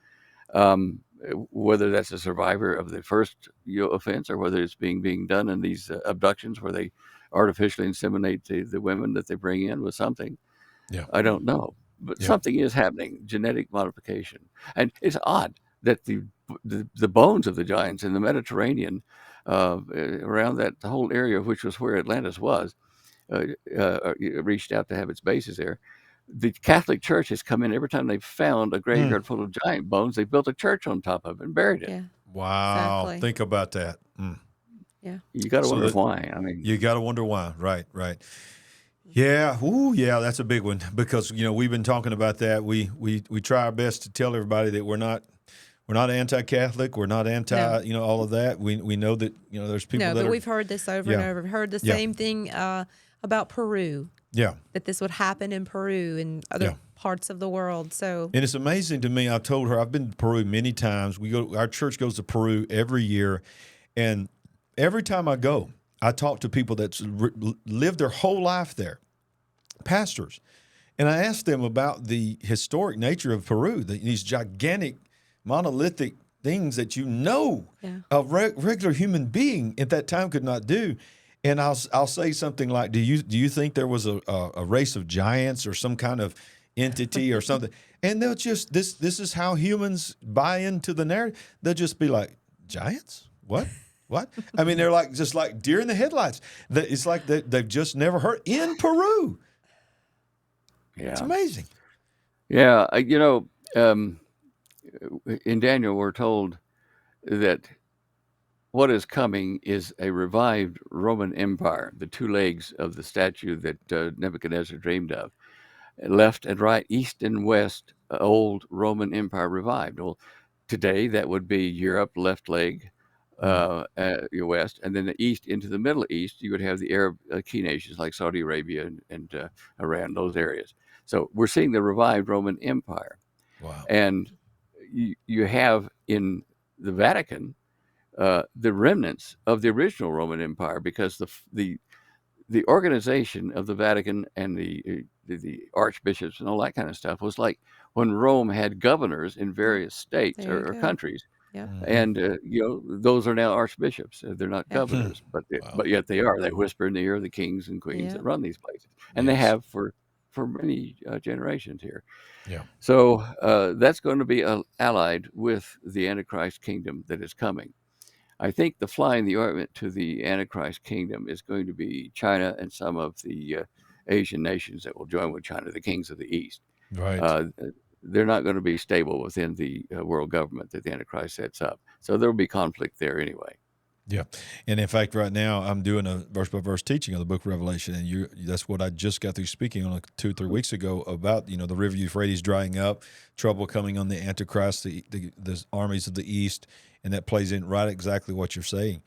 Whether that's a survivor of the first offense or whether it's being done in these abductions where they artificially inseminate the women that they bring in with something. Yeah, I don't know. But something is happening, genetic modification. And it's odd that the bones of the giants in the Mediterranean, around that whole area, which was where Atlantis was, reached out to have its bases there. The Catholic Church has come in every time they've found a graveyard full of giant bones. They built a church on top of it and buried it. Yeah. Wow. Exactly. Think about that. Yeah. You got to wonder why. I mean, you got to wonder why. Right. Yeah, yeah, that's a big one because we've been talking about that. We try our best to tell everybody that we're not anti-Catholic, we're not anti all of that. We know that there's people that but we've heard this over and over. We've heard the same thing about Peru. Yeah, that this would happen in Peru and other parts of the world. So, and it's amazing to me. I've told her I've been to Peru many times. Our church goes to Peru every year, and every time I go, I talk to people that lived their whole life there, pastors, and I ask them about the historic nature of Peru, these gigantic, monolithic things that a regular human being at that time could not do. And I'll say something like, "Do you think there was a race of giants or some kind of entity or something?" And they'll just this is how humans buy into the narrative. They'll just be like, "Giants? What?" What? I mean, they're just like deer in the headlights. It's like they've just never heard in Peru. Yeah, it's amazing. Yeah, in Daniel we're told that what is coming is a revived Roman Empire, the two legs of the statue that Nebuchadnezzar dreamed of, left and right, east and west, old Roman Empire revived. Well, today that would be Europe, left leg. Your west, and then the east into the Middle East, you would have the Arab key nations like Saudi Arabia and Iran, those areas. So we're seeing the revived Roman Empire. Wow. And you have in the Vatican the remnants of the original Roman Empire, because the organization of the Vatican and the archbishops and all that kind of stuff was like when Rome had governors in various states or countries. Yeah. And those are now archbishops. They're not governors, but yet they are. They whisper in the ear of the kings and queens that run these places, and they have for many generations here. Yeah. So that's going to be allied with the Antichrist kingdom that is coming. I think the fly in the ointment to the Antichrist kingdom is going to be China and some of the Asian nations that will join with China, the kings of the East. Right. They're not going to be stable within the world government that the Antichrist sets up. So there will be conflict there anyway. Yeah. And in fact, right now I'm doing a verse-by-verse teaching of the book of Revelation, and that's what I just got through speaking on 2 or 3 weeks ago about, the river Euphrates drying up, trouble coming on the Antichrist, the armies of the East, and that plays in right exactly what you're saying.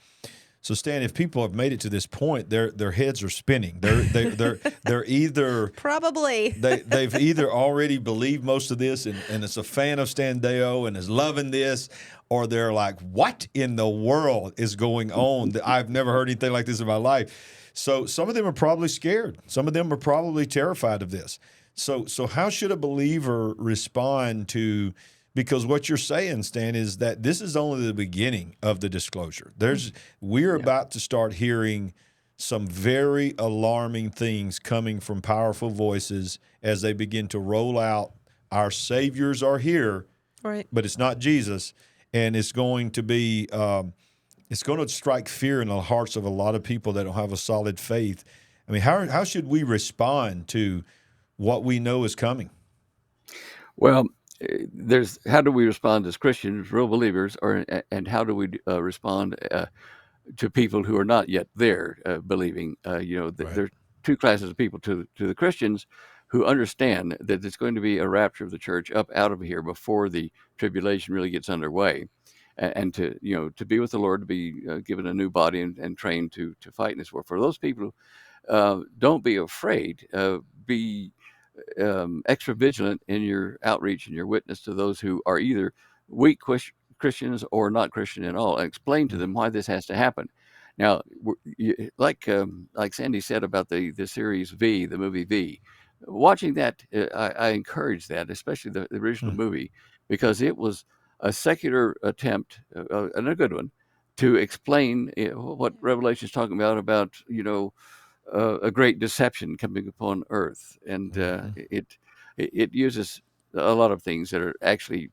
So Stan, if people have made it to this point, their heads are spinning. They're either probably they've either already believed most of this and is a fan of Stan Deyo and is loving this, or they're like, what in the world is going on? I've never heard anything like this in my life. So some of them are probably scared. Some of them are probably terrified of this. So how should a believer respond to? Because what you're saying, Stan, is that this is only the beginning of the disclosure. We're about to start hearing some very alarming things coming from powerful voices as they begin to roll out. Our saviors are here, Right. but it's not Jesus, and it's going to be it's going to strike fear in the hearts of a lot of people that don't have a solid faith. I mean, how should we respond to what we know is coming? Well, there's how do we respond as Christians, real believers, and how do we respond to people who are not yet there believing? There are two classes of people. To the Christians who understand that it's going to be a rapture of the church up out of here before the tribulation really gets underway, and to be with the Lord, to be given a new body and trained to fight in this war. For those people, don't be afraid. Be extra vigilant in your outreach and your witness to those who are either weak Christians or not Christian at all, and explain to them why this has to happen. Now, like Sandy said about the series V, the movie V, watching that, I encourage that, especially the original movie, because it was a secular attempt, and a good one, to explain what Revelation is talking about a great deception coming upon earth, and it uses a lot of things that are actually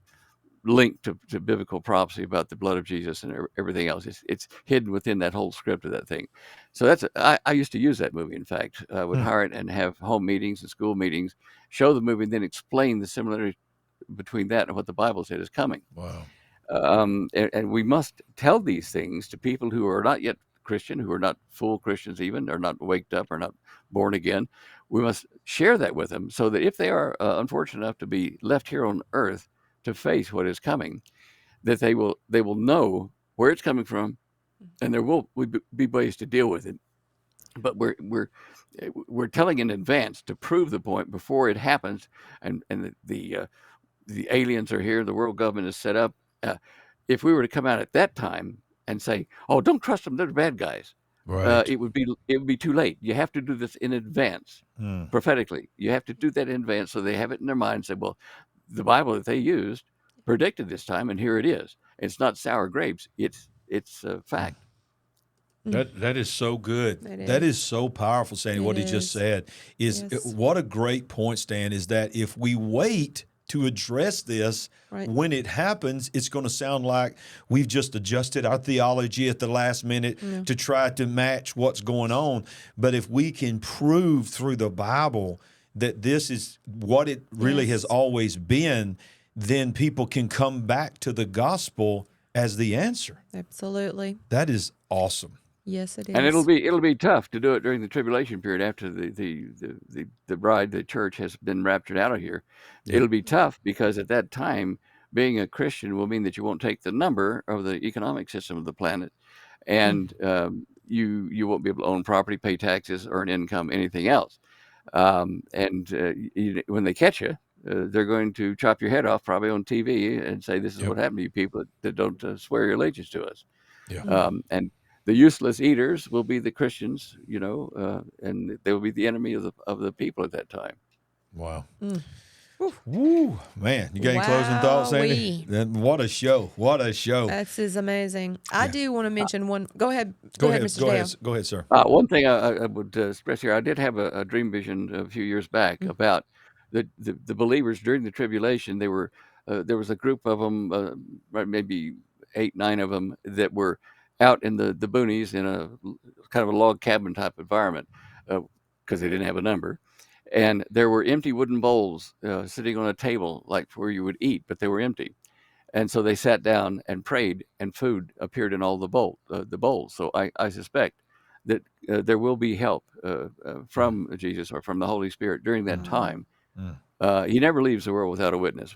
linked to biblical prophecy about the blood of Jesus and everything else. It's hidden within that whole script of that thing. So I used to use that movie. In fact, I would hire it and have home meetings and school meetings, show the movie, and then explain the similarity between that and what the Bible said is coming. Wow. And we must tell these things to people who are not yet Christian, who are not full Christians even, or not waked up, or not born again. We must share that with them so that if they are unfortunate enough to be left here on earth to face what is coming, that they will know where it's coming from, and there will be ways to deal with it. But we're telling in advance to prove the point before it happens, and the aliens are here, the world government is set up. If we were to come out at that time and say, "Oh, don't trust them; they're bad guys," Right. it would be too late. You have to do this in advance, prophetically. You have to do that in advance, so they have it in their mind. Say, "Well, the Bible that they used predicted this time, and here it is. It's not sour grapes. It's a fact." That is so good. That is so powerful, Sandy, what he just said. What a great point, Stan, is that if we wait to address this, when it happens, it's going to sound like we've just adjusted our theology at the last minute to try to match what's going on. But if we can prove through the Bible that this is what it really has always been, then people can come back to the gospel as the answer. Absolutely. That is awesome. Yes, it is. And it'll be tough to do it during the tribulation period after the bride, the church, has been raptured out of here. Yeah. It'll be tough because at that time, being a Christian will mean that you won't take the number of the economic system of the planet, and you won't be able to own property, pay taxes, earn income, anything else. When they catch you, they're going to chop your head off probably on TV and say, "This is what happened to you people that don't swear your allegiance to us." Yeah. And the useless eaters will be the Christians, and they will be the enemy of the people at that time. Wow. Woo, man. You got any closing thoughts, Sandy? What a show. What a show. This is amazing. I do want to mention one. Go ahead. Go ahead, Mr. Deyo. Go ahead, sir. One thing I would stress here, I did have a dream vision a few years back about the believers during the tribulation. There was a group of them, maybe 8, 9 of them, that were out in the boonies in a kind of a log cabin type environment because they didn't have a number. And there were empty wooden bowls sitting on a table like where you would eat, but they were empty. And so they sat down and prayed, and food appeared in all the bowls. So I suspect that there will be help from Jesus or from the Holy Spirit during that time. He never leaves the world without a witness,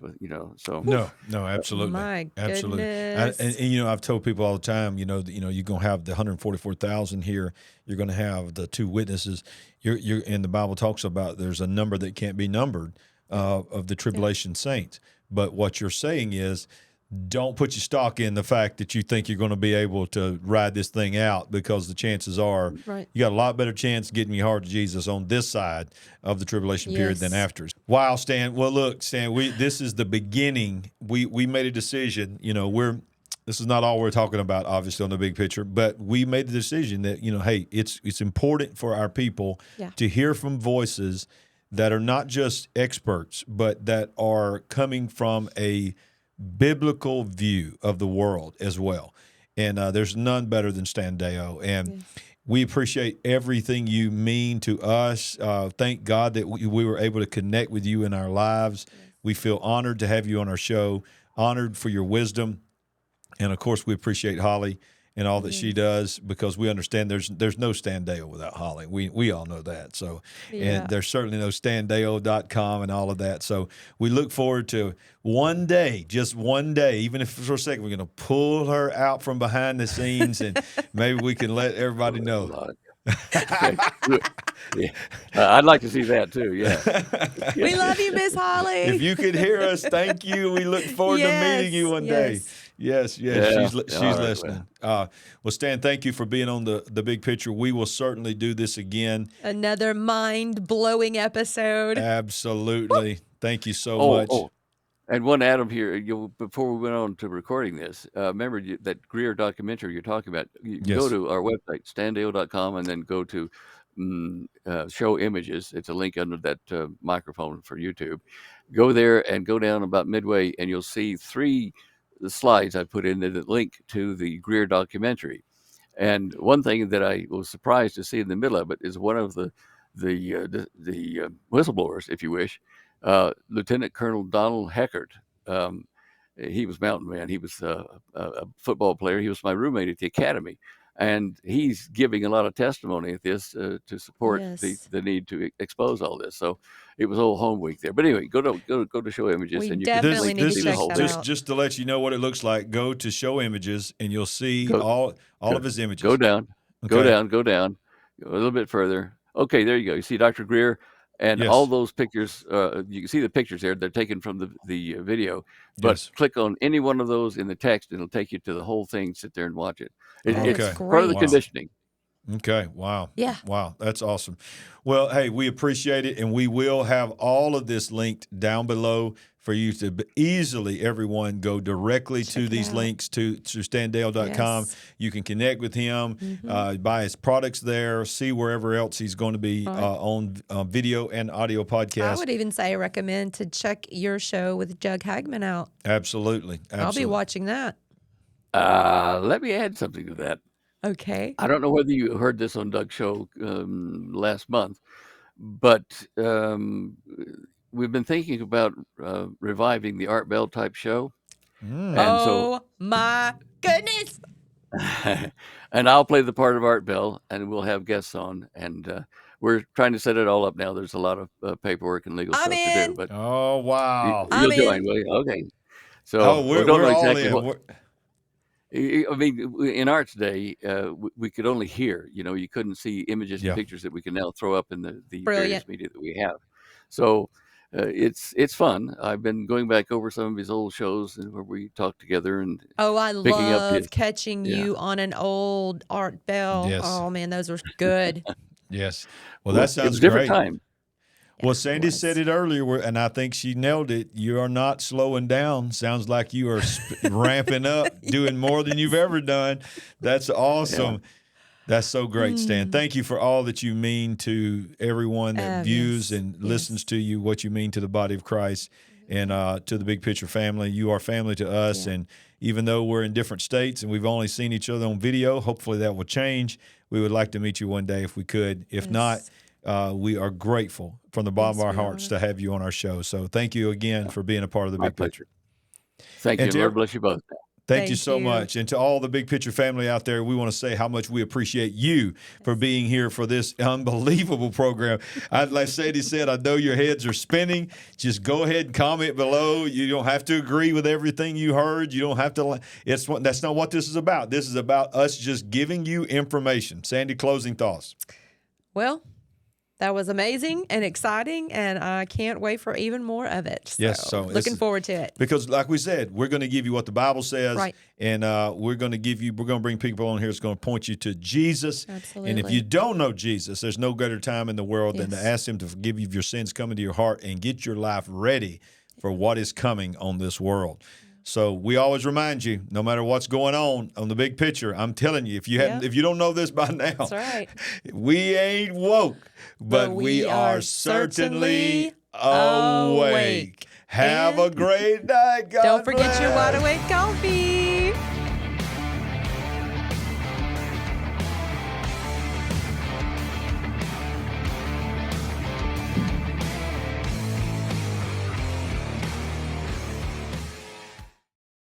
so. No, absolutely. My absolutely. goodness. And I've told people all the time, you're going to have the 144,000 here. You're going to have the 2 witnesses. And the Bible talks about there's a number that can't be numbered of the tribulation saints. But what you're saying is don't put your stock in the fact that you think you're going to be able to ride this thing out, because the chances are you got a lot better chance of getting your heart to Jesus on this side of the tribulation period than after. Wow, Stan. Well, look, Stan, this is the beginning. We made a decision. This is not all we're talking about, obviously, on the big picture, but we made the decision that, hey, it's important for our people to hear from voices that are not just experts, but that are coming from a biblical view of the world as well. And there's none better than Stan Deyo. And we appreciate everything you mean to us. Thank God that we were able to connect with you in our lives. We feel honored to have you on our show, honored for your wisdom. And, of course, we appreciate Holly and all that she does, because we understand there's no Stan Deyo without Holly. We all know that. So, and there's certainly no standeyo.com and all of that. So we look forward to one day, just one day, even if for a second, we're going to pull her out from behind the scenes, and maybe we can let everybody know. I'd like to see that too. Yeah. We love you, Miss Holly. If you could hear us, thank you. We look forward to meeting you one day. Yes, she's listening. Well, Stan, thank you for being on the big picture. We will certainly do this again. Another mind-blowing episode. Absolutely. Thank you so much. And one Adam here, before we went on to recording this, remember that Greer documentary you're talking about? You can go to our website, standeyo.com, and then go to show images. It's a link under that microphone for YouTube. Go there and go down about midway, and you'll see the slides I put in that link to the Greer documentary. And one thing that I was surprised to see in the middle of it is one of the whistleblowers, if you wish, Lieutenant Colonel Donald Heckert. He was mountain man. He was a football player. He was my roommate at the academy. And he's giving a lot of testimony at this to support the need to expose all this. So it was all home week there. But anyway, go to show images, and you can see the whole thing. Just to let you know what it looks like, go to show images, and you'll see all of his images. Go down, go down a little bit further. Okay, there you go. You see Dr. Greer. And all those pictures, you can see the pictures there. They're taken from the video. But click on any one of those in the text, and it'll take you to the whole thing. Sit there and watch it. It's part of the conditioning. Okay. Wow. Yeah. Wow. That's awesome. Well, hey, we appreciate it, and we will have all of this linked down below for you to easily, everyone, go directly to these links to standeyo.com. You can connect with him, buy his products there, see wherever else he's going to be on video and audio podcast. I would even say recommend to check your show with Jug Hagman out. Absolutely. I'll be watching that. Let me add something to that. Okay. I don't know whether you heard this on Doug's show last month, but we've been thinking about reviving the Art Bell type show. And my goodness. And I'll play the part of Art Bell, and we'll have guests on. And we're trying to set it all up now. There's a lot of paperwork and legal stuff to do. But wow. You'll join, will you? Okay. So we're all in. I mean, in Art's day, we could only hear. You couldn't see images and pictures that we can now throw up in the various media that we have. So it's fun. I've been going back over some of his old shows where we talk together and I love catching you on an old Art Bell. Yes. Oh man, those were good. Yes. Well, that sounds it was a different great. Time. Well, Sandy said it earlier, and I think she nailed it. You are not slowing down. Sounds like you are ramping up, doing more than you've ever done. That's awesome. Yeah. That's so great, Stan. Thank you for all that you mean to everyone that views and listens to you, what you mean to the body of Christ and to the Big Picture family. You are family to us, and even though we're in different states and we've only seen each other on video, hopefully that will change. We would like to meet you one day if we could. If not, we are grateful from the bottom of our hearts to have you on our show. So thank you again for being a part of the Big Picture. Thank you. Lord bless you both. Thank you so much. And to all the Big Picture family out there, we want to say how much we appreciate you for being here for this unbelievable program. Like Sadie said, I know your heads are spinning. Just go ahead and comment below. You don't have to agree with everything you heard. You don't have to. That's not what this is about. This is about us just giving you information. Sandy, closing thoughts. Well, That was amazing and exciting, and I can't wait for even more of it. So looking forward to it. Because like we said, we're going to give you what the Bible says, right. And we're going to bring people on here that's going to point you to Jesus. Absolutely. And if you don't know Jesus, there's no greater time in the world than to ask him to forgive you of your sins, come into your heart, and get your life ready for what is coming on this world. So we always remind you, no matter what's going on the big picture, I'm telling you, if you don't know this by now, that's right. We ain't woke, but we are certainly awake. Have a great night. God don't forget bless. your wide awake coffee.